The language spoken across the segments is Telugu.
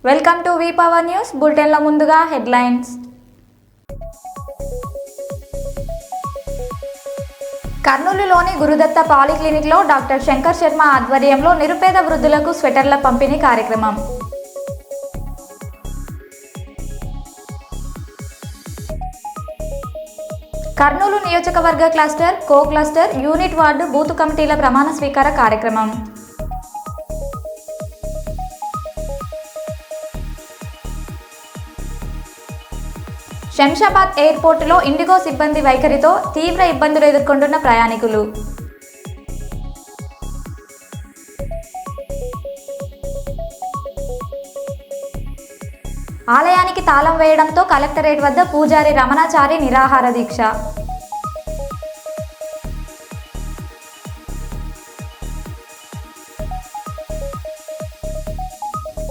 Welcome to V power news బులెటిన్ల ముందుగా హెడ్లైన్స్. కర్నూలులోని గురుదత్త పాలిక్లినిక్లో డాక్టర్ శంకర్ శర్మ ఆధ్వర్యంలో నిరుపేద వృద్ధులకు స్వెటర్ల పంపిణీ కార్యక్రమం. కర్నూలు నియోజకవర్గ cluster, co cluster, unit ward booth కమిటీల ప్రమాణ స్వీకార కార్యక్రమం. శంషాబాద్ ఎయిర్పోర్టులో ఇండిగో సిబ్బంది వైఖరితో తీవ్ర ఇబ్బందులు ఎదుర్కొంటున్న ప్రయాణికులు. ఆలయానికి తాళం వేయడంతో కలెక్టరేట్ వద్ద పూజారి రమణాచారి నిరాహార దీక్ష.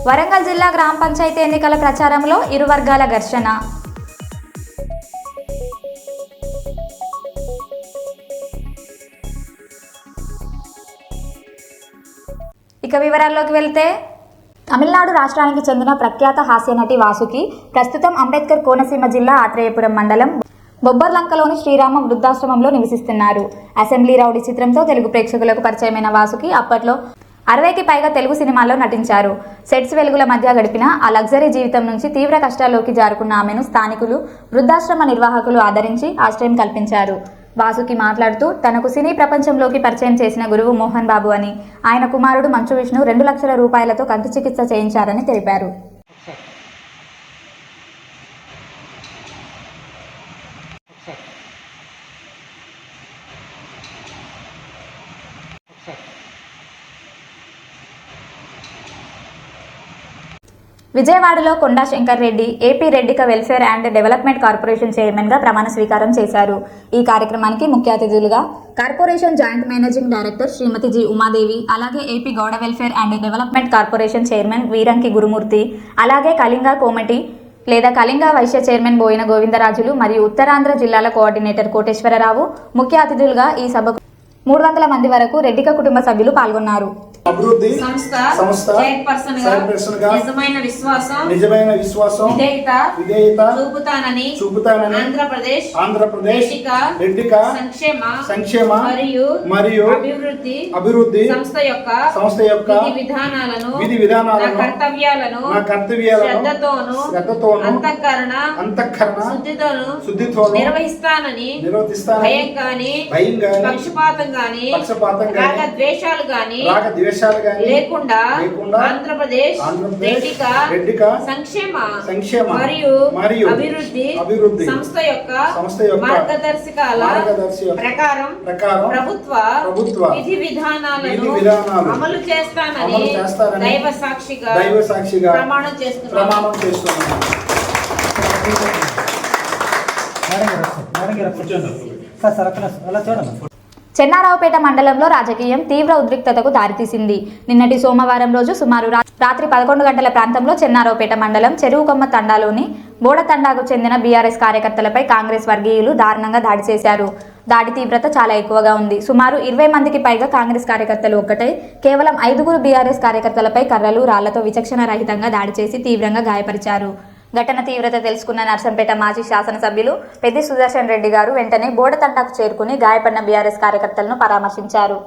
వరంగల్ జిల్లా గ్రామ పంచాయతీ ఎన్నికల ప్రచారంలో ఇరు వర్గాల ఘర్షణ. ఇక వివరాల్లోకి వెళ్తే, తమిళనాడు రాష్ట్రానికి చెందిన ప్రఖ్యాత హాస్య నటి వాసుకి ప్రస్తుతం అంబేద్కర్ కోనసీమ జిల్లా ఆత్రేయపురం మండలం బొబ్బర్లంకలోని శ్రీరామ వృద్ధాశ్రమంలో నివసిస్తున్నారు. అసెంబ్లీ రౌడీ చిత్రంతో తెలుగు ప్రేక్షకులకు పరిచయమైన వాసుకి అప్పట్లో 60కి పైగా తెలుగు సినిమాల్లో నటించారు. సెట్స్ వెలుగుల మధ్య గడిపిన ఆ లగ్జరీ జీవితం నుంచి తీవ్ర కష్టాల్లోకి జారుకున్న ఆమెను స్థానికులు, వృద్ధాశ్రమ నిర్వాహకులు ఆదరించి ఆశ్రయం కల్పించారు. వాసుకి మాట్లాడుతూ తనకు సినీ ప్రపంచంలోకి పరిచయం చేసిన గురువు మోహన్ బాబు అని, ఆయన కుమారుడు మంచు విష్ణు 2 లక్షల రూపాయలతో కంటి చికిత్స చేయించారని తెలిపారు. విజయవాడలో Konda Shankar Reddy AP Reddika welfare and development corporation చైర్మన్గా ప్రమాణ స్వీకారం చేశారు. ఈ కార్యక్రమానికి ముఖ్య అతిథులుగా corporation joint managing director Shrimati G Umadevi, అలాగే AP Gouda welfare and development corporation chairman Veeranki Gurumurthy, అలాగే కళింగ కోమటి లేదా కళింగ వైశ్య చైర్మన్ బోయిన గోవిందరాజులు మరియు ఉత్తరాంధ్ర జిల్లాల కోఆర్డినేటర్ కోటేశ్వరరావు ముఖ్య అతిథులుగా ఈ సభకు 300 మంది వరకు రెడ్డిక కుటుంబ సభ్యులు పాల్గొన్నారు. అభివృద్ధి సంస్థ చైర్పర్సన్ గా నిజమైన విశ్వాసం విధేయత చూపుతానని ఆంధ్రప్రదేశ్ రెడ్డిక సంక్షేమ మరియు అభివృద్ధి సంస్థ యొక్క విధి విధానాలను నా కర్తవ్యాలను శ్రద్ధతోను అంతఃకరణ శుద్ధితోను నిర్వహిస్తానని భయం గాని పక్షపాతం గాని రాగద్వేషాలు గాని లేకుండా ఆంధ్రప్రదేశ్ రెడ్డిక సంక్షేమ మరియు అభివృద్ధి సంస్థ యొక్క మార్గదర్శకాల ప్రకారం ప్రభుత్వ విధి విధానాలను అమలు చేస్తానని దైవ సాక్షిగా ప్రమాణం చేస్తున్నాను. చెన్నారావుపేట మండలంలో రాజకీయం తీవ్ర ఉద్రిక్తతకు దారితీసింది. నిన్నటి సోమవారం రోజు సుమారు రాత్రి 11 గంటల ప్రాంతంలో చెన్నారావుపేట మండలం చెరువుకొమ్మ తండాలోని బోడ తండాకు చెందిన బీఆర్ఎస్ కార్యకర్తలపై కాంగ్రెస్ వర్గీయులు దారుణంగా దాడి చేశారు. దాడి తీవ్రత చాలా ఎక్కువగా ఉంది. సుమారు 20 మందికి పైగా కాంగ్రెస్ కార్యకర్తలు ఒక్కటై కేవలం 5గురు బీఆర్ఎస్ కార్యకర్తలపై కర్రలు, రాళ్లతో విచక్షణ రహితంగా దాడి చేసి తీవ్రంగా గాయపరిచారు. ఘటన తీవ్రత తెలుసుకున్న నర్సంపేట మాజీ శాసనసభ్యులు పెద్ది సుదర్శన్ రెడ్డి గారు వెంటనే బోడతండాకు చేరుకుని గాయపడిన బీఆర్ఎస్ కార్యకర్తలను పరామర్శించారు.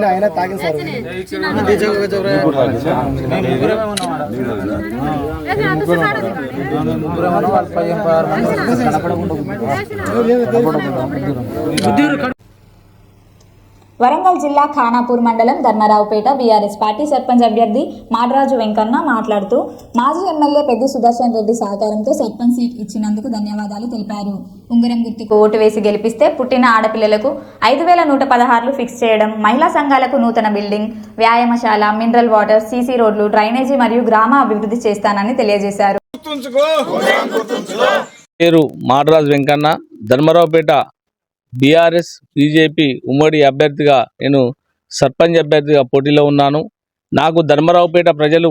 ఆయన తాగింది సార్. వరంగల్ జిల్లా ఖానాపూర్ మండలం ధర్మారావుపేట బీఆర్ఎస్ పార్టీ సర్పంచ్ అభ్యర్థి మాడరాజు వెంకన్న మాట్లాడుతూ మాజీ ఎమ్మెల్యే పెద్ది సుదర్శన్ రెడ్డి సహకారంతో సర్పంచ్ సీట్ ఇచ్చినందుకు ధన్యవాదాలు తెలిపారు. ఉంగరం గుర్తుకు ఓటు వేసి గెలిపిస్తే పుట్టిన ఆడపిల్లలకు 5,116 ఫిక్స్ చేయడం, మహిళా సంఘాలకు నూతన బిల్డింగ్, వ్యాయామశాల, మినరల్ వాటర్, సీసీ రోడ్లు, డ్రైనేజీ మరియు గ్రామ అభివృద్ధి చేస్తానని తెలియజేశారు. పేరు మాడరాజు వెంకన్న, ధర్మారావుపేట బీఆర్ఎస్ బీజేపీ ఉమ్మడి అభ్యర్థిగా నేను సర్పంచ్ అభ్యర్థిగా పోటీలో ఉన్నాను. నాకు ధర్మారావుపేట ప్రజలు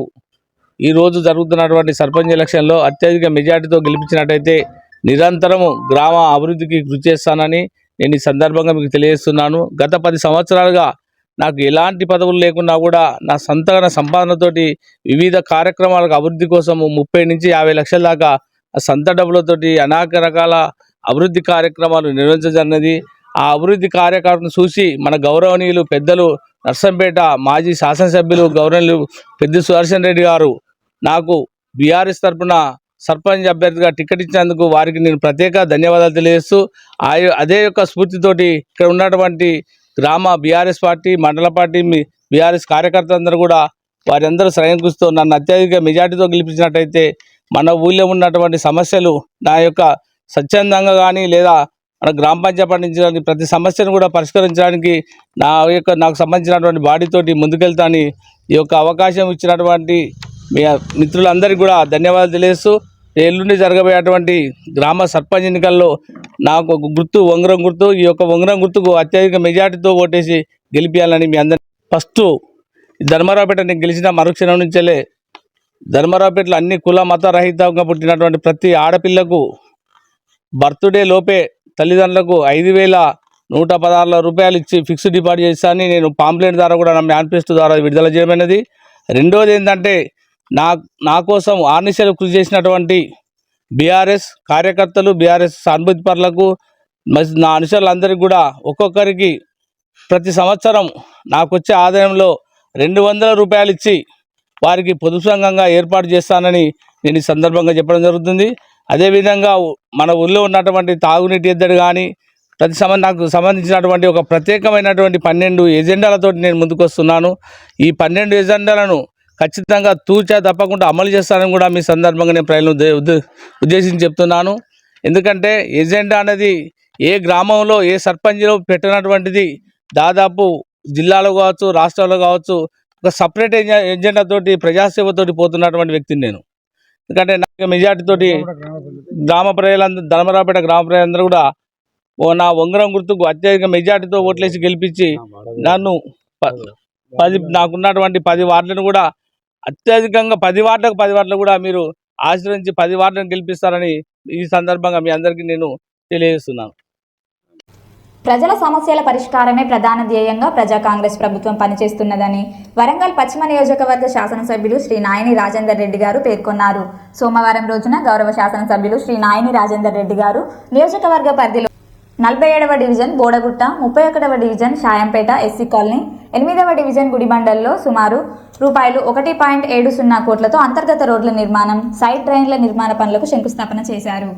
ఈరోజు జరుగుతున్నటువంటి సర్పంచ్ ఎలక్షన్లో అత్యధిక మెజార్టీతో గెలిపించినట్టయితే నిరంతరము గ్రామ అభివృద్ధికి కృషి చేస్తానని నేను ఈ సందర్భంగా మీకు తెలియజేస్తున్నాను. గత 10 సంవత్సరాలుగా నాకు ఎలాంటి పదవులు లేకున్నా కూడా నా సొంతగా సంపాదనతోటి వివిధ కార్యక్రమాలకు అభివృద్ధి కోసం 30 నుంచి 50 లక్షల దాకా సొంత డబ్బులతోటి అనేక రకాల అభివృద్ధి కార్యక్రమాలు నిర్వహించజరిగినది. ఆ అభివృద్ధి కార్యక్రమం చూసి మన గౌరవనీయులు పెద్దలు నర్సంపేట మాజీ శాసనసభ్యులు గౌరవనీయులు పెద్ది సుదర్శన్ రెడ్డి గారు నాకు బీఆర్ఎస్ తరఫున సర్పంచ్ అభ్యర్థిగా టికెట్ ఇచ్చినందుకు వారికి నేను ప్రత్యేక ధన్యవాదాలు తెలియజేస్తూ అదే యొక్క స్ఫూర్తితోటి ఇక్కడ ఉన్నటువంటి గ్రామ బీఆర్ఎస్ పార్టీ మండల పార్టీ బీఆర్ఎస్ కార్యకర్తలందరూ కూడా వారందరూ శ్రయం కృషితో నన్ను అత్యధిక మెజార్టీతో గెలిపించినట్టయితే మన ఊళ్ళో ఉన్నటువంటి సమస్యలు నా యొక్క స్వచ్ఛందంగా కానీ లేదా మన గ్రామ పంచాయతీ పండించడానికి ప్రతి సమస్యను కూడా పరిష్కరించడానికి నాకు సంబంధించినటువంటి బాడీతోటి ముందుకెళ్తాని ఈ యొక్క అవకాశం ఇచ్చినటువంటి మీ మిత్రులందరికీ కూడా ధన్యవాదాలు తెలియజేస్తూ ఎల్లుండి జరగబోయేటువంటి గ్రామ సర్పంచ్ ఎన్నికల్లో నాకు ఒక గుర్తు ఉంగరం గుర్తు, ఈ యొక్క ఉంగరం గుర్తుకు అత్యధిక మెజార్టీతో ఓటేసి గెలిపించాలని మీ అందరి ఫస్ట్ ధర్మారావుపేట నేను గెలిచిన మరుక్షణం నుంచెలే ధర్మారావుపేటలో అన్ని కుల మత రహితంగా పుట్టినటువంటి ప్రతి ఆడపిల్లకు బర్త్డే లోపే తల్లిదండ్రులకు 5,116 రూపాయలు ఇచ్చి ఫిక్స్డ్ డిపాజిట్ చేస్తానని నేను పాంప్లెట్ ద్వారా కూడా నా మేనిఫెస్టో ద్వారా విడుదల చేయమైనది. రెండోది ఏంటంటే నా కోసం ఆర్నిశలు కృషి చేసినటువంటి బీఆర్ఎస్ కార్యకర్తలు, బీఆర్ఎస్ సానుభూతి పరులకు, నా అనుచరులందరికీ కూడా ఒక్కొక్కరికి ప్రతి సంవత్సరం నాకు వచ్చే ఆదాయంలో 200 రూపాయలు ఇచ్చి వారికి పొదుపు సంఘంగా ఏర్పాటు చేస్తానని నేను ఈ సందర్భంగా చెప్పడం జరుగుతుంది. అదేవిధంగా మన ఊళ్ళో ఉన్నటువంటి తాగునీటి ఎద్దడి కానీ నాకు సంబంధించినటువంటి ఒక ప్రత్యేకమైనటువంటి 12 ఎజెండాలతో నేను ముందుకు వస్తున్నాను. ఈ 12 ఎజెండాలను ఖచ్చితంగా తూచా తప్పకుండా అమలు చేస్తానని కూడా మీ సందర్భంగా నేను ప్రజలను ఉద్దేశించి చెప్తున్నాను. ఎందుకంటే ఎజెండా అనేది ఏ గ్రామంలో ఏ సర్పంచ్లో పెట్టినటువంటిది దాదాపు జిల్లాలో కావచ్చు, రాష్ట్రాల్లో కావచ్చు, ఒక సపరేట్ ఎజెండాతోటి ప్రజాసేవతోటి పోతున్నటువంటి వ్యక్తిని నేను. ఎందుకంటే నాకు మెజార్టీతోటి గ్రామ ప్రజలందరూ ధర్మారావుపేట గ్రామ ప్రజలందరూ కూడా నా ఉంగరం గుర్తుకు అత్యధిక మెజార్టీతో ఓట్లేసి గెలిపించి నన్ను నాకున్నటువంటి 10 వార్డులను కూడా అత్యధికంగా 10 వార్డులకు కూడా మీరు ఆశ్రయించి 10 వార్డులను గెలిపిస్తారని ఈ సందర్భంగా మీ అందరికీ నేను తెలియజేస్తున్నాను. ప్రజల సమస్యల పరిష్కారమే ప్రధాన ధ్యేయంగా ప్రజా కాంగ్రెస్ ప్రభుత్వం పనిచేస్తున్నదని వరంగల్ పశ్చిమ నియోజకవర్గ శాసనసభ్యులు శ్రీ నాయని రాజేందర్ రెడ్డి గారు పేర్కొన్నారు. సోమవారం రోజున గౌరవ శాసనసభ్యులు శ్రీ నాయని రాజేందర్ రెడ్డి గారు నియోజకవర్గ పరిధిలో 47వ డివిజన్ బోడగుట్ట, 31వ డివిజన్ షాయంపేట ఎస్సీ కాలనీ, 8వ డివిజన్ గుడిబండల్లో సుమారు రూపాయలు 1.70 కోట్లతో అంతర్గత రోడ్ల నిర్మాణం, సైడ్ డ్రైన్ల నిర్మాణ పనులకు శంకుస్థాపన చేశారు.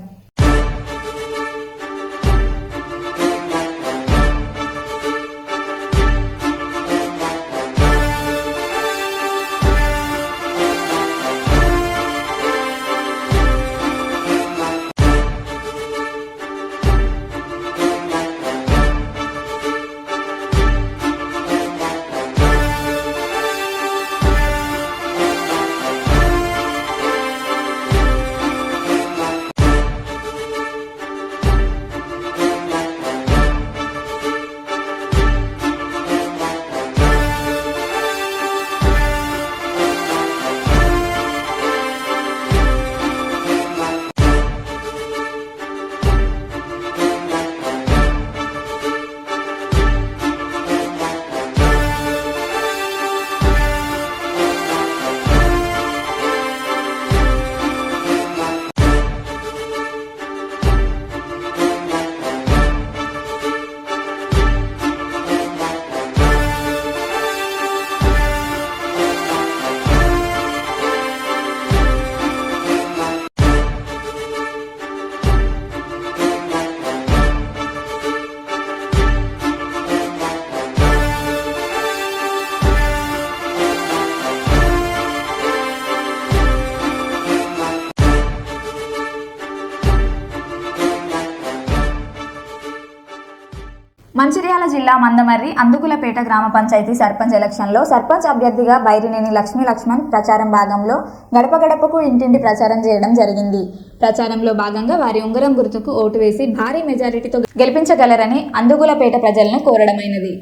జిల్లా మందమర్రి అందుకులపేట గ్రామ పంచాయతీ సర్పంచ్ ఎలక్షన్లో సర్పంచ్ అభ్యర్థిగా బైరినేని లక్ష్మీ లక్ష్మణ్ ప్రచారం భాగంలో గడప గడపకు ఇంటింటి ప్రచారం చేయడం జరిగింది. ప్రచారంలో భాగంగా వారి ఉంగరం గుర్తుకు ఓటు వేసి భారీ మెజారిటీతో గెలిపించగలరని అందుకులపేట ప్రజలను కోరడమైనది.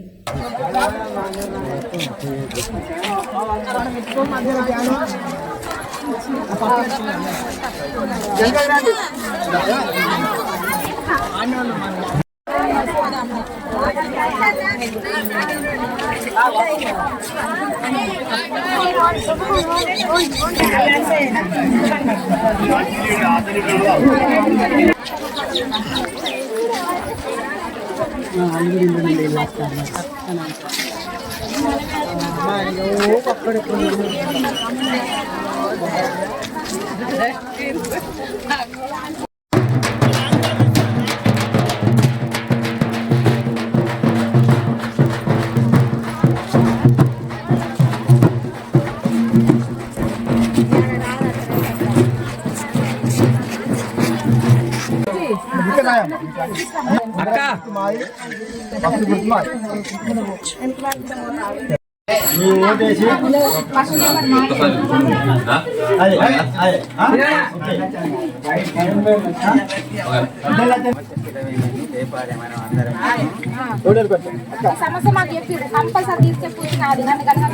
సమస్య మాకు చెప్పారు కంపల్సరీ తీస్తే కూర్చున్నది నన్ను కనుక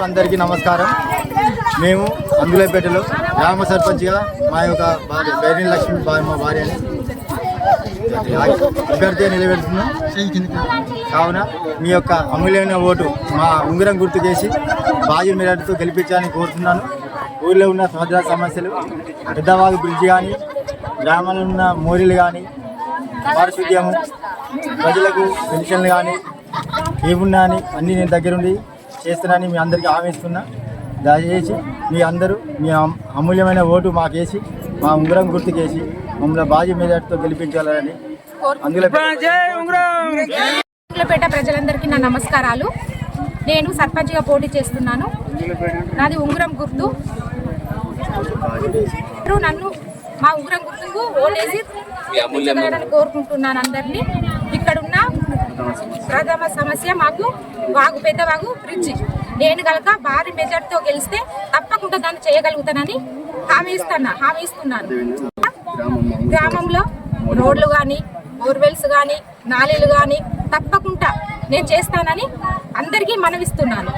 అందరికీ నమస్కారం. మేము అందులపేటలో గ్రామ సర్పంచ్గా మా యొక్క బైరినేని లక్ష్మి మా భార్యని అభ్యర్థిగా నిలబెడుతున్నాం. కావున మీ యొక్క అమూల్యమైన ఓటు మా ఉంగరం గుర్తుకేసి భారీ మెజారిటీతో గెలిపించాలని కోరుతున్నాను. ఊళ్ళో ఉన్న సమస్యలు పెద్దవాగు బ్రిడ్జి కానీ, గ్రామంలో ఉన్న మోరీలు కానీ, పారిశుద్ధ్యము, ప్రజలకు పెన్షన్లు కానీ ఏమున్నా అని అన్నీ నేను దగ్గరుండి చేస్తున్నానని మీ అందరికీ హామీ ఇస్తున్నా. దయచేసి మీ అందరూ మీ అమూల్యమైన ఓటు మాకేసి మా ఉంగరం గుర్తుకేసి మమ్మల్ని భారీ మెజార్టీతో గెలిపించాలని అందులపేట ప్రజలందరికీ నా నమస్కారాలు. నేను సర్పంచ్గా పోటీ చేస్తున్నాను. నాది ఉంగరం గుర్తు. నన్ను మా ఉంగరం గుర్తుకు ఓటేసి కోరుకుంటున్నాను అందరినీ. ఇక్కడున్న ప్రథమ సమస్య మాకు పెద్ద వాగు బ్రిడ్జి. నేను కనుక భారీ మెజార్టీతో గెలిస్తే తప్పకుండా దాన్ని చేయగలుగుతానని హామీ ఇస్తున్నాను. గ్రామంలో రోడ్లు కానీ, బోర్వెల్స్ కానీ, నాలీలు కానీ తప్పకుండా నేను చేస్తానని అందరికీ మనవిస్తున్నాను.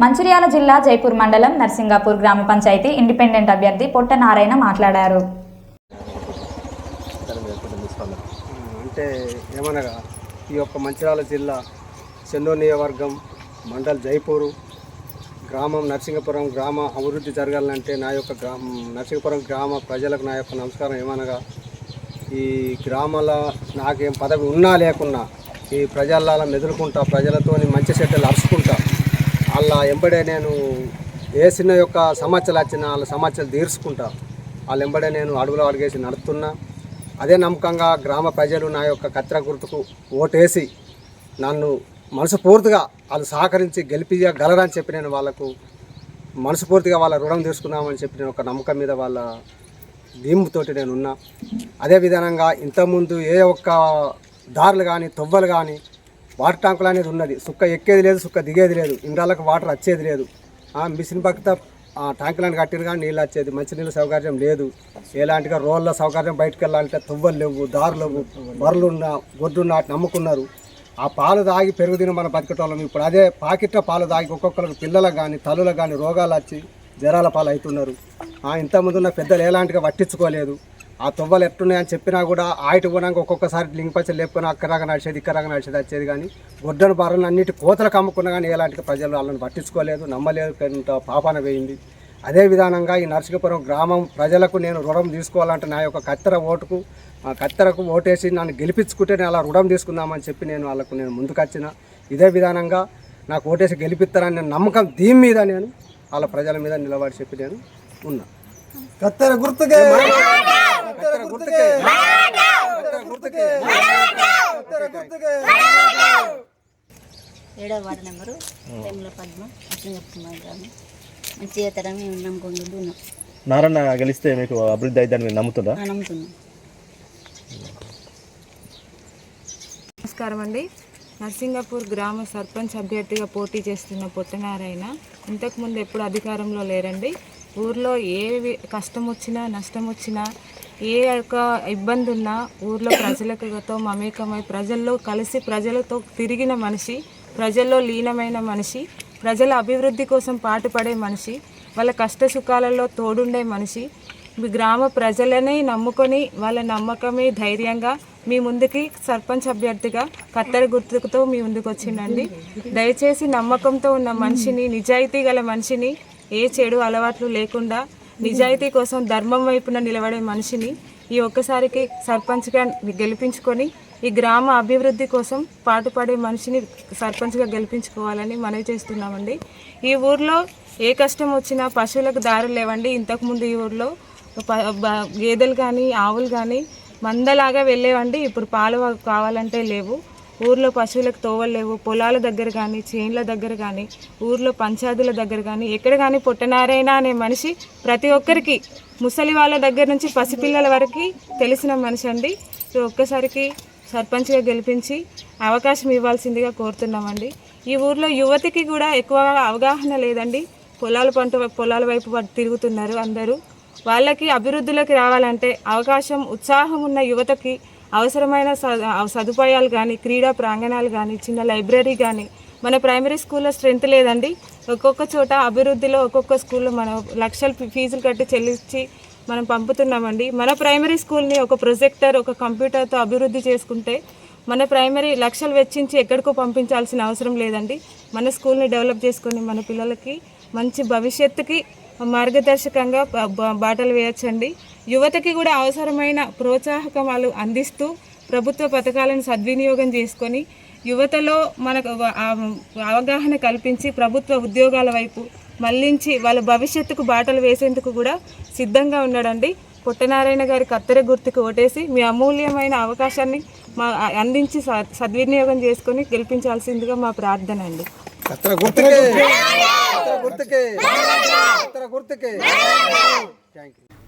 మంచిర్యాల జిల్లా జైపూర్ మండలం నర్సింగాపూర్ గ్రామ పంచాయతీ ఇండిపెండెంట్ అభ్యర్థి పొట్ట నారాయణ మాట్లాడారు. అంటే ఏమనగా ఈ యొక్క మంచిర్యాల జిల్లా చెన్నూరు నియోజకవర్గం మండల్ జైపూరు గ్రామం నర్సింగపురం గ్రామ అభివృద్ధి జరగాలంటే నా యొక్క నర్సింగపురం గ్రామ ప్రజలకు నా యొక్క నమస్కారం. ఏమనగా ఈ గ్రామాల నాకేం పదవి ఉన్నా లేకున్నా ఈ ప్రజల మెదులుకుంటా, ప్రజలతో మంచి చెడ్డలు అరుచుకుంటా, అలా ఎంబడే నేను ఏ చిన్న యొక్క సమస్యలు వచ్చినా వాళ్ళ సమస్యలు తీర్చుకుంటా, వాళ్ళ ఎంబడే నేను అడుగులో అడిగేసి నడుస్తున్నా. అదే నమ్మకంగా గ్రామ ప్రజలు నా యొక్క కత్తెర గుర్తుకు ఓటేసి నన్ను మనస్ఫూర్తిగా వాళ్ళు సహకరించి గెలిపించగలరని చెప్పి నేను వాళ్ళకు మనస్ఫూర్తిగా వాళ్ళ రుణం తీసుకున్నామని చెప్పి నేను ఒక నమ్మకం మీద వాళ్ళ దీముతోటి నేను ఉన్నా. అదే విధానంగా ఇంతకుముందు ఏ ఒక్క దారులు కానీ, తొవ్వలు కానీ, వాటర్ ట్యాంకులు అనేది ఉన్నది. సుక్క ఎక్కేది లేదు, సుక్క దిగేది లేదు, ఇండ్రాలకు వాటర్ వచ్చేది లేదు. మిషన్ భక్త ట్యాంకులను కట్టిన కానీ నీళ్ళు వచ్చేది. మంచినీళ్ళ సౌకర్యం లేదు. ఎలాంటిగా రోడ్ల సౌకర్యం బయటకు వెళ్ళాలంటే తువ్వలు లేవు, దారులు లేవు, బర్రెలున్న గొడ్డున్న నమ్ముకున్నారు. ఆ పాలు తాగి పెరుగుదిన మన బతికటోళ్ళం. ఇప్పుడు అదే పాకెట్ల పాలు తాగి ఒక్కొక్కరికి పిల్లలకు కానీ, తల్లులకు కానీ రోగాలు వచ్చి జ్వరాల పాలు అవుతున్నారు. ఇంతకుముందు ఉన్న పెద్దలు ఎలాంటిగా పట్టించుకోలేదు. ఆ తువ్వలు ఎట్టున్నాయని చెప్పినా కూడా ఆయటి గుణంగా ఒక్కొక్కసారి లింగపచ్చలు లేపుకొని అక్కరాగా నడిచేది, ఇక్కరాగా నడిచేది వచ్చేది. కానీ గొడ్డను బర్రెలు అన్నిటి కోతలకు అమ్ముకున్నా కానీ ఎలాంటి ప్రజలు వాళ్ళని పట్టించుకోలేదు, నమ్మలేదు. కొంత పాపాన వేయింది. అదే విధానంగా ఈ నర్సింగపురం గ్రామం ప్రజలకు నేను రుణం తీసుకోవాలంటే నా యొక్క కత్తెరకు ఓటేసి నన్ను గెలిపించుకుంటే నేను అలా రుణం తీసుకుందామని చెప్పి నేను ముందుకొచ్చిన. ఇదే విధానంగా నాకు ఓటేసి గెలిపిస్తారని నేను నమ్మకం దీని మీద నేను వాళ్ళ ప్రజల మీద నిలబడి చెప్పి నేను ఉన్నా. కత్తెర గుర్తుకే, కత్తెర గుర్తుకే, కత్తెర గుర్తుకే, కత్తెర గుర్తుకే. 7వ వార్డు నెంబరు వేముల పద్మ నరసింగపురం మంచి చేస్తారని మేము నమ్ముకుంటున్నాం. నారాయణ గెలిస్తే మీకు అభివృద్ధి అయిద్దని మీరు నమ్ముతుందా? నమ్ముతున్నాం. నమస్కారం అండి. నర్సింగపూర్ గ్రామ సర్పంచ్ అభ్యర్థిగా పోటీ చేస్తున్న పొట్టనారాయణ ఇంతకుముందు ఎప్పుడు అధికారంలో లేరండి. ఊర్లో ఏ కష్టం వచ్చినా నష్టం వచ్చినా ఏ యొక్క ఇబ్బంది ఉన్నా ఊర్లో ప్రజలతో మమేకమై ప్రజల్లో కలిసి ప్రజలతో తిరిగిన మనిషి, ప్రజల్లో లీనమైన మనిషి, ప్రజల అభివృద్ధి కోసం పాటుపడే మనిషి, వాళ్ళ కష్ట సుఖాలలో తోడుండే మనిషి, గ్రామ ప్రజలని నమ్ముకొని వాళ్ళ నమ్మకమే ధైర్యంగా మీ ముందుకి సర్పంచ్ అభ్యర్థిగా కత్తెర గుర్తుకుతో మీ ముందుకు వచ్చిందండి. దయచేసి నమ్మకంతో ఉన్న మనిషిని, నిజాయితీ గల మనిషిని, ఏ చెడు అలవాట్లు లేకుండా నిజాయితీ కోసం ధర్మం వైపున నిలబడే మనిషిని ఈ ఒక్కసారికి సర్పంచ్గా గెలిపించుకొని ఈ గ్రామ అభివృద్ధి కోసం పాటుపడే మనిషిని సర్పంచ్గా గెలిపించుకోవాలని మనవి చేస్తున్నామండి. ఈ ఊర్లో ఏ కష్టం వచ్చినా పశువులకు దారులు లేవండి. ఇంతకుముందు ఈ ఊర్లో గేదెలు కానీ ఆవులు కానీ మందలాగా వెళ్ళేవండి. ఇప్పుడు పాలు కావాలంటే లేవు. ఊర్లో పశువులకు తోవలు లేవు. పొలాల దగ్గర కానీ చేన్ల దగ్గర కానీ ఊర్లో పంచాయతీల దగ్గర కానీ ఎక్కడ కానీ పొట్టనారాయణ అనే మనిషి ప్రతి ఒక్కరికి, ముసలి వాళ్ళ దగ్గర నుంచి పసిపిల్లల వరకు తెలిసిన మనిషి అండి. ఒక్కసారికి సర్పంచ్గా గెలిపించి అవకాశం ఇవ్వాల్సిందిగా కోరుతున్నామండి. ఈ ఊర్లో యువతికి కూడా ఎక్కువగా అవగాహన లేదండి. పొలాల వైపు తిరుగుతున్నారు అందరూ. వాళ్ళకి అభివృద్ధిలోకి రావాలంటే అవకాశం, ఉత్సాహం ఉన్న యువతకి అవసరమైన సదుపాయాలు కానీ, క్రీడా ప్రాంగణాలు కానీ, చిన్న లైబ్రరీ కానీ, మన ప్రైమరీ స్కూల్లో స్ట్రెంత్ లేదండి. ఒక్కొక్క చోట అభివృద్ధిలో ఒక్కొక్క స్కూల్లో మనం లక్షల ఫీజులు కట్టి చెల్లించి మనం పంపుతున్నామండి. మన ప్రైమరీ స్కూల్ని ఒక ప్రొజెక్టర్, ఒక కంప్యూటర్తో అభివృద్ధి చేసుకుంటే మన ప్రైమరీ లక్షలు వెచ్చించి ఎక్కడికో పంపించాల్సిన అవసరం లేదండి. మన స్కూల్ని డెవలప్ చేసుకొని మన పిల్లలకి మంచి భవిష్యత్తుకి మార్గదర్శకంగా బాటలు వేయచ్చండి. యువతకి కూడా అవసరమైన ప్రోత్సాహకాలు అందిస్తూ ప్రభుత్వ పథకాలను సద్వినియోగం చేసుకొని యువతలో మనకు అవగాహన కల్పించి ప్రభుత్వ ఉద్యోగాల వైపు మళ్లించి వాళ్ళ భవిష్యత్తుకు బాటలు వేసేందుకు కూడా సిద్ధంగా ఉన్నాడండి. పొట్టనారాయణ గారి కత్తెర గుర్తుకు ఓటేసి మీ అమూల్యమైన అవకాశాన్ని అందించి సద్వినియోగం చేసుకొని గెలిపించాల్సిందిగా మా ప్రార్థన అండి.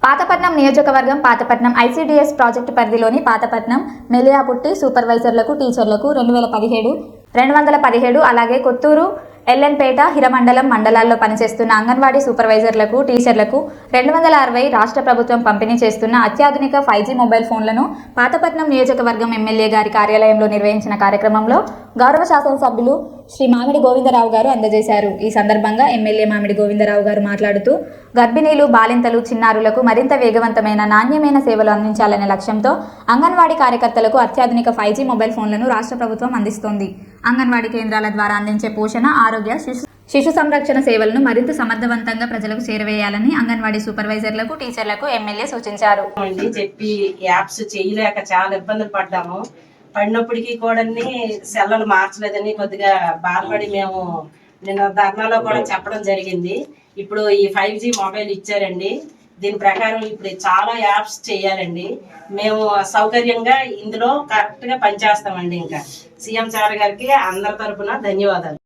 పాతపట్నం నియోజకవర్గం పాతపట్నం ఐసీడీఎస్ ప్రాజెక్టు పరిధిలోని పాతపట్నం, మెలియాపుట్టి సూపర్వైజర్లకు, టీచర్లకు 217 అలాగే కొత్తూరు, ఎల్ఎన్పేట, హిరమండలం మండలాల్లో పనిచేస్తున్న అంగన్వాడీ సూపర్వైజర్లకు, టీచర్లకు 260 రాష్ట్ర ప్రభుత్వం పంపిణీ చేస్తున్న అత్యాధునిక 5G మొబైల్ ఫోన్లను పాతపట్నం నియోజకవర్గం ఎమ్మెల్యే గారి కార్యాలయంలో నిర్వహించిన కార్యక్రమంలో గౌరవ శాసనసభ్యులు శ్రీ మామిడి గోవిందరావు గారు అందజేశారు. ఈ సందర్భంగా ఎమ్మెల్యే మామిడి గోవిందరావు గారు మాట్లాడుతూ గర్భిణీలు, బాలింతలు, చిన్నారులకు మరింత వేగవంతమైన, నాణ్యమైన సేవలు అందించాలనే లక్ష్యంతో అంగన్వాడీ కార్యకర్తలకు అత్యాధునిక 5G మొబైల్ ఫోన్లను రాష్ట్ర ప్రభుత్వం అందిస్తోంది. అంగన్వాడీ కేంద్రాల ద్వారా అందించే పోషణ, ఆరోగ్య, శిశు సంరక్షణ సేవలను మరింత సమర్థవంతంగా ప్రజలకు చేరవేయాలని అంగన్వాడీ సూపర్వైజర్లకు, టీచర్లకు ఎమ్మెల్యే సూచించారు. చెప్పి యాప్స్ చేయలేక చాలా ఇబ్బందులు పడినప్పటికీ కూడా సెల్లలు మార్చలేదని కొద్దిగా బాధపడి మేము నిన్న ధర్నాలో కూడా చెప్పడం జరిగింది. ఇప్పుడు ఈ 5G మొబైల్ ఇచ్చారండి. దీని ప్రకారం ఇప్పుడు చాలా యాప్స్ చేయాలండి. మేము సౌకర్యంగా ఇందులో కరెక్ట్ గా పనిచేస్తామండి. ఇంకా సీఎం సార్ గారికి అందరి తరపున ధన్యవాదాలు.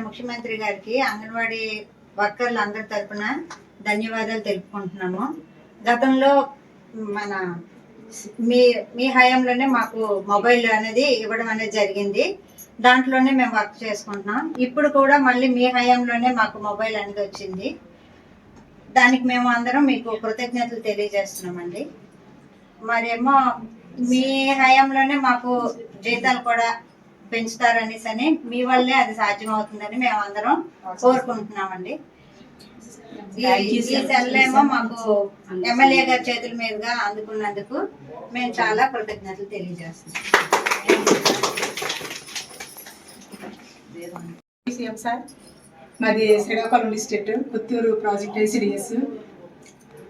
ముఖ్యమంత్రి గారికి అంగన్వాడీ వర్కర్లు అందరి తరపున ధన్యవాదాలు తెలుపుకుంటున్నాము. గతంలో మన మీ హయాంలోనే మాకు మొబైల్ అనేది ఇవ్వడం అనేది జరిగింది. దాంట్లోనే మేము వర్క్ చేసుకుంటున్నాం. ఇప్పుడు కూడా మళ్ళీ మీ హయాంలోనే మాకు మొబైల్ అనేది వచ్చింది. దానికి మేము అందరం మీకు కృతజ్ఞతలు తెలియజేస్తున్నామండి. మరేమో మీ హయాంలోనే మాకు జీతాలు కూడా పెంచుతారనేసి మీ వల్లే అది సాధ్యం అవుతుందని మేము అందరం కోరుకుంటున్నామండి. ఈ సెల్లేమో మాకు ఎమ్మెల్యే గారి చేతుల మీదుగా అందుకున్నందుకు మేము చాలా కృతజ్ఞతలు తెలియజేస్తున్నాం. సీఎం సార్ మాది Srikakulam district Puttur project ICDS.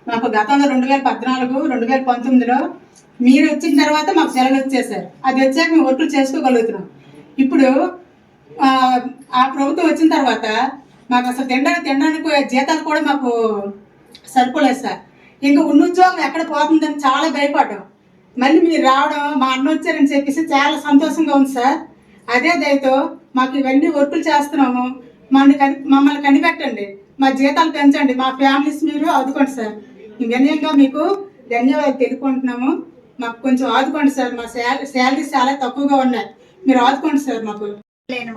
మాకు గతంలో 2014, 2019లో మీరు వచ్చిన తర్వాత మాకు సెలవులు వచ్చేసారు. అది వచ్చాక మేము వర్కులు చేసుకోగలుగుతున్నాం. ఇప్పుడు ఆ ప్రభుత్వం వచ్చిన తర్వాత మాకు అసలు తినడానికి జీతాలు కూడా మాకు సరిపోలేదు సార్. ఇంకా ఉన్న ఉద్యోగం ఎక్కడ పోతుందని చాలా భయపడ్డాం. మళ్ళీ మీరు రావడం, మా అన్న వచ్చారని చెప్పేసి చాలా సంతోషంగా ఉంది సార్. అదే దయతో మాకు ఇవన్నీ వర్కులు చేస్తున్నాము. మమ్మల్ని కనిపెట్టండి, మా జీతాలు పెంచండి, మా ఫ్యామిలీస్ మీరు ఆదుకోండి సార్. వినయంగా మీకు ధన్యవాదాలు తెలుపుకుంటున్నాము. మాకు కొంచెం ఆదుకోండి సార్. మా శాలరీస్ చాలా తక్కువగా ఉన్నాయి, మీరు ఆదుకోండి సార్. మాకు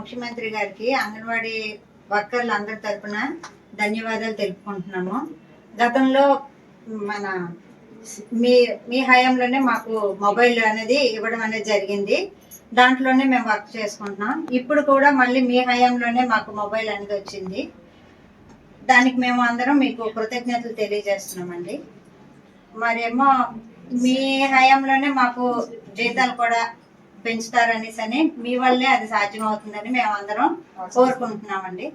ముఖ్యమంత్రి గారికి అంగన్వాడీ వర్కర్లు అందరి తరఫున ధన్యవాదాలు తెలుపుకుంటున్నాము. గతంలో మన మీ హయాంలోనే మాకు మొబైల్ అనేది ఇవ్వడం అనేది జరిగింది. దాంట్లోనే మేము వర్క్ చేసుకుంటున్నాం. ఇప్పుడు కూడా మళ్ళీ మీ హయాంలోనే మాకు మొబైల్ అనేది వచ్చింది. దానికి మేము అందరం మీకు కృతజ్ఞతలు తెలియజేస్తున్నామండి. మరేమో మీ హయాంలోనే మాకు జీతాలు కూడా పెంచుతారనేసి అని మీ వల్లే అది సాధ్యమవుతుందని మేము అందరం కోరుకుంటున్నామండి.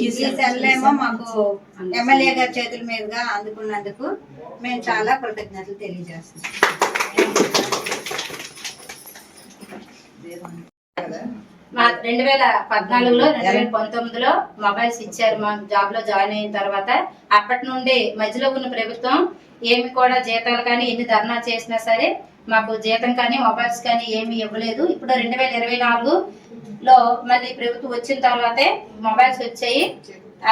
ఈ సెల్లేమో మాకు ఎమ్మెల్యే గారి చేతుల మీదుగా అందుకున్నందుకు మేము చాలా కృతజ్ఞతలు తెలియజేస్తున్నాం. 2014లో 2019లో మొబైల్స్ ఇచ్చారు. మా జాబ్ లో జాయిన్ అయిన తర్వాత అప్పటి నుండి మధ్యలో ఉన్న ప్రభుత్వం ఏమి కూడా జీతాలు కానీ ఎన్ని ధర్నా చేసినా సరే మాకు జీతం కానీ మొబైల్స్ కానీ ఏమి ఇవ్వలేదు. ఇప్పుడు 2024లో మళ్ళీ ప్రభుత్వం వచ్చిన తర్వాతే మొబైల్స్ వచ్చాయి.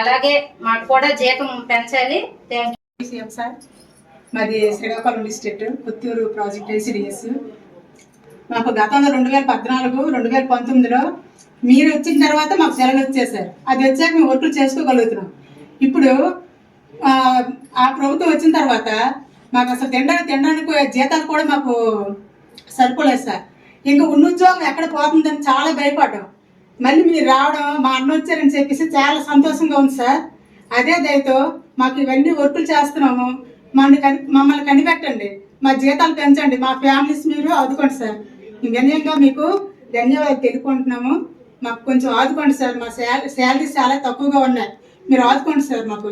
అలాగే మాకు కూడా జీతం పెంచాలి. సార్ మాది Srikakulam district Puttur project ICDS. మాకు గతంలో 2014, 2019లో మీరు వచ్చిన తర్వాత మాకు సెలవులు వచ్చేసారు. అది వచ్చాక మేము వర్కులు చేసుకోగలుగుతున్నాం. ఇప్పుడు ఆ ప్రభుత్వం వచ్చిన తర్వాత మాకు అసలు తినడానికి జీతాలు కూడా మాకు సరిపోలేదు సార్. ఇంకా ఉన్న ఉద్యోగం ఎక్కడ పోతుందని చాలా భయపడ్డాం. మళ్ళీ మీరు రావడం, మా అన్న వచ్చారని చెప్పేసి చాలా సంతోషంగా ఉంది సార్. అదే దయతో మాకు ఇవన్నీ వర్కులు చేస్తున్నాము. మమ్మల్ని కనిపెట్టండి, మా జీతాలు పెంచండి, మా ఫ్యామిలీస్ మీరు ఆదుకోండి సార్. వినయంగా మీకు ధన్యవాదాలు తెలుపుకుంటున్నాము. మాకు కొంచెం ఆదుకోండి సార్. మా శాలరీస్ చాలా తక్కువగా ఉన్నాయి, మీరు ఆదుకోండి సార్. మాకు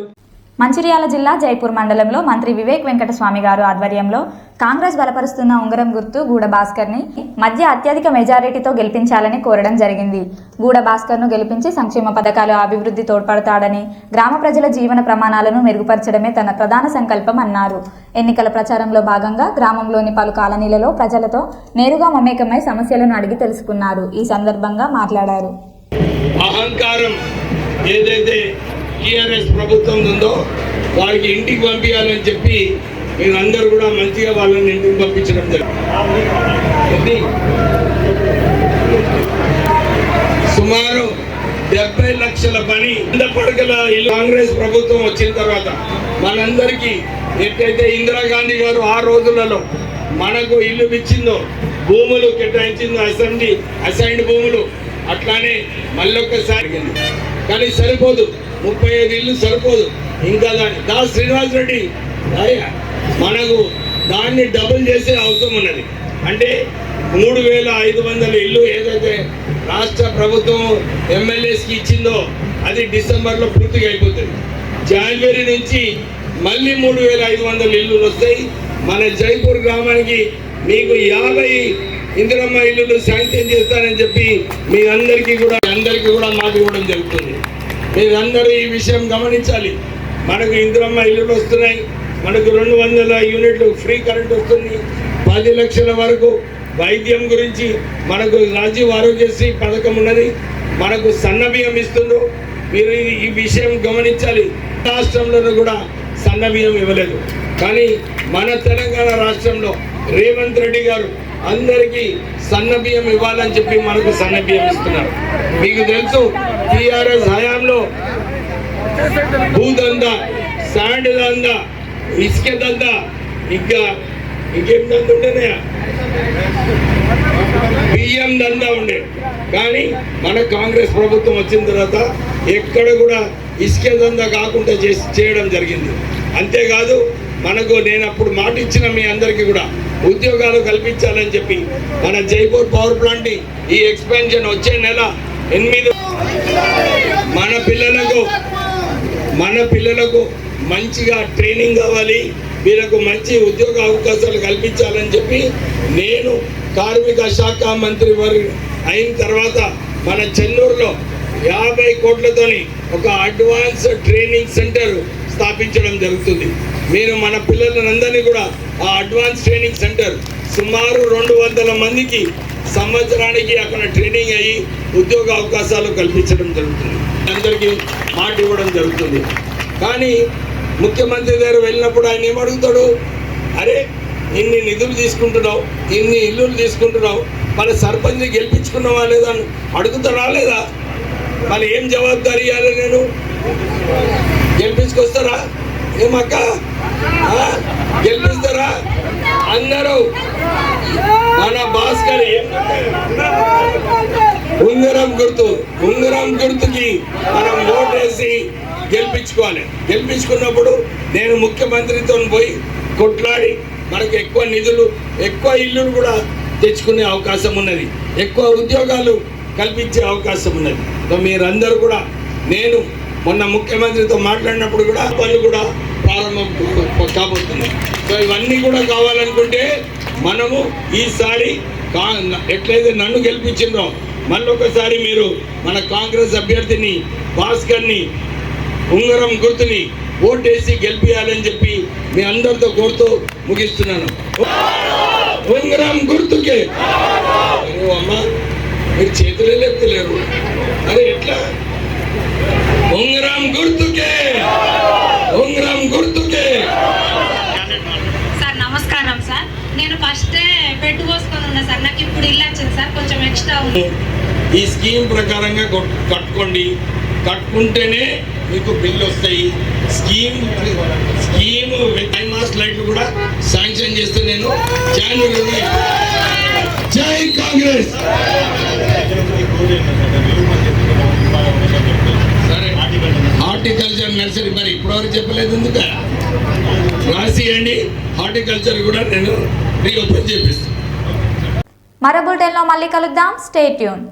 మంచిర్యాల జిల్లా జైపూర్ మండలంలో మంత్రి వివేక్ వెంకటస్వామి గారు ఆధ్వర్యంలో కాంగ్రెస్ బలపరుస్తున్న ఉంగరం గుర్తు గూడ భాస్కర్ని మధ్య అత్యధిక మెజారిటీతో గెలిపించాలని కోరడం జరిగింది. గూడ భాస్కర్ను గెలిపించి సంక్షేమ పథకాలు అభివృద్ధి తోడ్పడతాడని, గ్రామ ప్రజల జీవన ప్రమాణాలను మెరుగుపరచడమే తన ప్రధాన సంకల్పం అన్నారు. ఎన్నికల ప్రచారంలో భాగంగా గ్రామంలోని పలు కాలనీలలో ప్రజలతో నేరుగా మమేకమై సమస్యలను అడిగి తెలుసుకున్నారు. ఈ సందర్భంగా మాట్లాడారు. అహంకారం ఏదైతే టీఆర్ఎస్ ప్రభుత్వం ఉందో వారికి ఇంటికి పంపించాలని చెప్పి మీరందరూ కూడా మంచిగా వాళ్ళని ఇంటికి పంపించడం జరిగింది. సుమారు 70 లక్షల పని పడకల కాంగ్రెస్ ప్రభుత్వం వచ్చిన తర్వాత మనందరికీ ఎట్టయితే ఇందిరాగాంధీ గారు ఆ రోజులలో మనకు ఇల్లు ఇచ్చిందో, భూములు కేటాయించిందో, అసైన్డ్ భూములు, అట్లానే మళ్ళొక్కసారి కానీ సరిపోదు, 35 ఇల్లు సరిపోదు. ఇంకా దాని శ్రీనివాస్ రెడ్డి మనకు దాన్ని డబుల్ చేసే అవసరం ఉన్నది. అంటే 3500 ఇల్లు ఏదైతే రాష్ట్ర ప్రభుత్వం ఎమ్మెల్యేస్కి ఇచ్చిందో అది డిసెంబర్లో పూర్తిగా అయిపోతుంది. జనవరి నుంచి మళ్ళీ 3500 ఇల్లు వస్తాయి. మన జైపూర్ గ్రామానికి మీకు 50 ఇందిరమ్మ ఇల్లులు శాంక్షన్ చేస్తానని చెప్పి మీ అందరికీ కూడా మాట ఇవ్వడం జరుగుతుంది. మీరందరూ ఈ విషయం గమనించాలి. మనకు ఇందిరమ్మ ఇల్లులు వస్తున్నాయి, మనకు 200 యూనిట్లు ఫ్రీ కరెంట్ వస్తుంది, 10 లక్షల వరకు వైద్యం గురించి మనకు రాజీవ్ ఆరోగ్యశ్రీ పథకం ఉన్నది, మనకు సన్నబియ్యం ఇస్తుండ్రు. మీరు ఈ విషయం గమనించాలి. రాష్ట్రంలో కూడా సన్నబియ్యం ఇవ్వలేదు, కానీ మన తెలంగాణ రాష్ట్రంలో రేవంత్ రెడ్డి గారు అందరికీ సన్నబియ్యం ఇవ్వాలని చెప్పి మనకు సన్నబియ్యం ఇస్తున్నారు. మీకు తెలుసు టీఆర్ఎస్ హయాంలో భూదందా, శాండ్ దందా, ఇసుక దందా, ఇంకేం దందా ఉండేనా, బియ్యం దందా ఉండే. కానీ మన కాంగ్రెస్ ప్రభుత్వం వచ్చిన తర్వాత ఎక్కడ కూడా ఇసుక దందా కాకుండా చేయడం జరిగింది. అంతేకాదు మనకు నేను అప్పుడు మాట ఇచ్చిన మీ అందరికీ కూడా ఉద్యోగాలు కల్పించాలని చెప్పి మన జైపూర్ పవర్ ప్లాంట్ ని ఈ ఎక్స్పాన్షన్ వచ్చే నెల 8 మన పిల్లలకు మంచిగా ట్రైనింగ్ కావాలి, వీళ్ళకు మంచి ఉద్యోగ అవకాశాలు కల్పించాలని చెప్పి నేను కార్మిక శాఖ మంత్రి వారు అయిన తర్వాత మన చెన్నూరులో 50 కోట్లతోని ఒక అడ్వాన్స్ ట్రైనింగ్ సెంటర్ స్థాపించడం జరుగుతుంది. మీరు మన పిల్లలందరినీ కూడా ఆ అడ్వాన్స్ ట్రైనింగ్ సెంటర్ సుమారు 200 మందికి సంవత్సరానికి అక్కడ ట్రైనింగ్ అయ్యి ఉద్యోగ అవకాశాలు కల్పించడం జరుగుతుంది. అందరికీ మాట ఇవ్వడం జరుగుతుంది. కానీ ముఖ్యమంత్రి దగ్గర వెళ్ళినప్పుడు ఆయన ఏమడుగుతాడు, అరే ఇన్ని నిధులు తీసుకుంటున్నావు, ఇన్ని ఇల్లులు తీసుకుంటున్నావు, మన సర్పంచ్ని గెలిపించుకున్నావా లేదా అని అడుగుతాడా లేదా? మళ్ళీ ఏం జవాబుదారీ ఇవ్వాలి? నేను గెలిపించుకొస్తారా? ఏమక్క గెలిపిస్తారా? అందరూ మన భాస్కర్ ఉంగరం గుర్తుకి మనం ఓటేసి గెలిపించుకోవాలి. గెలిపించుకున్నప్పుడు నేను ముఖ్యమంత్రితో పోయి కొట్లాడి మనకు ఎక్కువ నిధులు, ఎక్కువ ఇల్లులు కూడా తెచ్చుకునే అవకాశం ఉన్నది, ఎక్కువ ఉద్యోగాలు కల్పించే అవకాశం ఉన్నది. సో మీరందరూ కూడా, నేను మొన్న ముఖ్యమంత్రితో మాట్లాడినప్పుడు కూడా పనులు కూడా ప్రారంభం కాబోతున్నాయి. సో ఇవన్నీ కూడా కావాలనుకుంటే మనము ఈసారి ఎట్లయితే నన్ను గెలిపించిండ్రో మళ్ళీ ఒకసారి మీరు మన కాంగ్రెస్ అభ్యర్థిని భాస్కర్ని ఉంగరం గుర్తుని ఓటేసి గెలిపించాలని చెప్పి మీ అందరితో కోరుతూ ముగిస్తున్నాను. ఉంగరం గుర్తుకే. అమ్మా మీరు చేతులే లేపుతలేరు, అరే ఎట్లా? ఉంగరం గుర్తుకే, ఉంగరం గుర్తుకే. సార్ నమస్కారం సార్, నేను ఫస్ట్ పెట్టుకోసుకొని ఉన్నా సార్, నాకు ఇప్పుడు ఇల్లు వచ్చింది సార్, కొంచెం ఎక్స్ట్రా ఉంది. ఈ స్కీమ్ ప్రకారంగా కట్టుకోండి, కట్టుకుంటేనే మీకు బిల్లు వస్తాయి. స్కీమ్ మాస్ లైట్లు కూడా శాంక్షన్ చేస్తే నేను జనవరి. జై కాంగ్రెస్. సరే, హార్టికల్చర్ నర్సరీ మరి ఇప్పటివరకు చెప్పలేదు, ఎందుక రాసియండి. హార్టికల్చర్ కూడా నేను రీఓపెన్ చేపిస్తాను. మరో బులెటిన్లో మళ్ళీ కలుద్దాం. Stay tune.